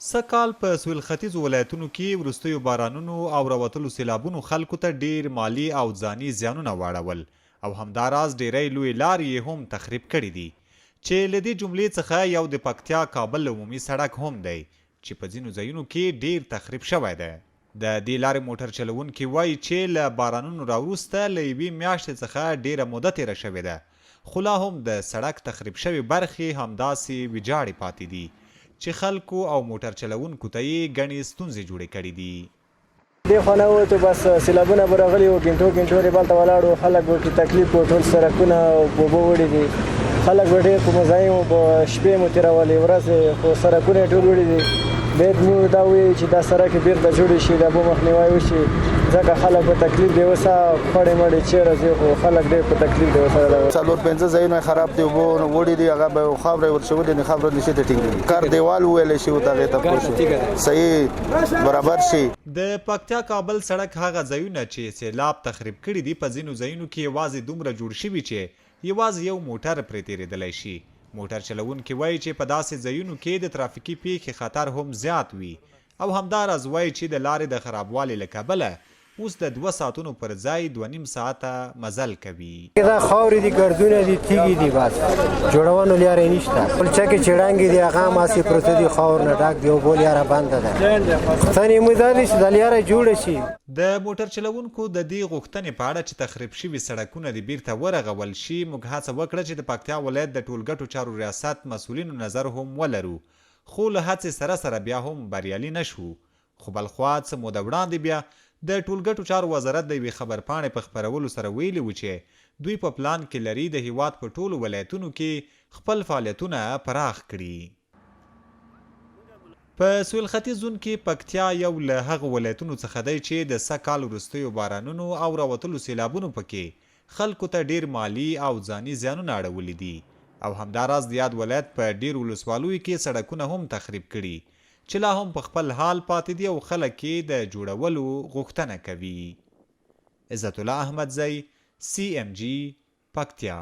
سږکال په سویل ختیځو ولایتونو کې وروستیو بارانونو او راوتلو سیلابونو خلکو ته ډیر مالی او ځاني زیانونه واړول او همداراز ډیری لوی لارې یې هم تخریب کړي دي چې له دې جملې څخه یو د پکتیا کابل عمومي سړک هم دی چې په ځینو ځایونو کې ډیر تخریب شوی دی. د دې لارې موټر چلونکي وایي چې له بارانونو راوروسته له یوې میاشتې څخه ډیره موده تیره شوې ده، خو لا هم د سړک تخریب شوې برخې همداسې ویجاړې پاتې دي چې خلکو او موټر چلونکو ته یې ګڼې ستونزې جوړې کړې دي. دې خوا نه ووتو، بس سیلابونه به راغلي وو، ګنټو رېبال ته ولاړو، خلک به پرې تکلیف وو، ټول سړکونه په اوبو وړي دي، خلک به ډېر په مزاحم وو، په شپې مو تېرولې، ورځې خو سړکونه یې ټول وړي دي. باید موږ دا ووایو چې دا سړک بېرته جوړې شي، د اوبو مخنیوی وشي، ځکه خلک په تکلیف دی. اوس خړې مړې چیرې ځي، خو خلک ډېر په تکلیف دی. اوس 4-5 ځایونه خراب دي، اوبه وړي دي، هغه به خاوره ورشولې نه، خاوره نشي ته ټینګ کار دیوال ویل شي او دغه ته صحیح برابر شي. د پکتیا کابل سړک هغه ځایونه چې سیلاب تخریب کړي دي، په ځینو ځایونو کې یوازې دومره جوړ شوي چې یوازې یو موټر پرې تېرېدلی شي. موټر چلونکي وایي چې په داسې ځایونو کې د ترافیکي پیښې خطر هم زیات وي او همداراز وایي چې د لارې د خرابوالي له کبله اوس د 2 ساعتونو پر ځای 2.5 ساعته مزل کوي. دا خاورې دي، ګردونه دي، تیږې دي، بس جوړونو لارې نشته. بل چکې چړانګې دي، هغه هم هسې پروته دي، خاور نه ډک دي، اوبو لاره بنده ده. ستنې امید دا دی چې دا لاره جوړه شي. د موټر چلونکو د دې غوښتنې په اړه چې تخریب شوي سړکونه دې بیرته ورغول شي، موږ هڅه وکړه چې د پکتیا ولایت د ټولګټو چارو ریاست مسؤلینو نظر هم ولرو، خو له هڅې سره بیا هم بریالي نشو. خو بلخوا څه موده وړاندې بیا د ټولګټو چارو وزارت د یوې خبرپاڼې په خپرولو سره ویلي و چې دوی په پلان کې لري د هیواد په ټولو ولایتونو کې خپل فعالیتونه پراخ کړي. په سویل ختیځ زون کې پکتیا یو له هغو ولایتونو څخه دی چې د سږکال وروستیو بارانونو او راوتلو سیلابونو پکې خلکو ته ډیر مالی او ځاني زیانونه اړولي دي او همداراز د یاد ولایت په ډیر ولسوالیو کې سړکونه هم تخریب کړي چې لا هم په خپل حال پاتې دي او خلک یې د جوړولو غوښتنه کوي. عزت الله احمدزی، CMG، پکتیا.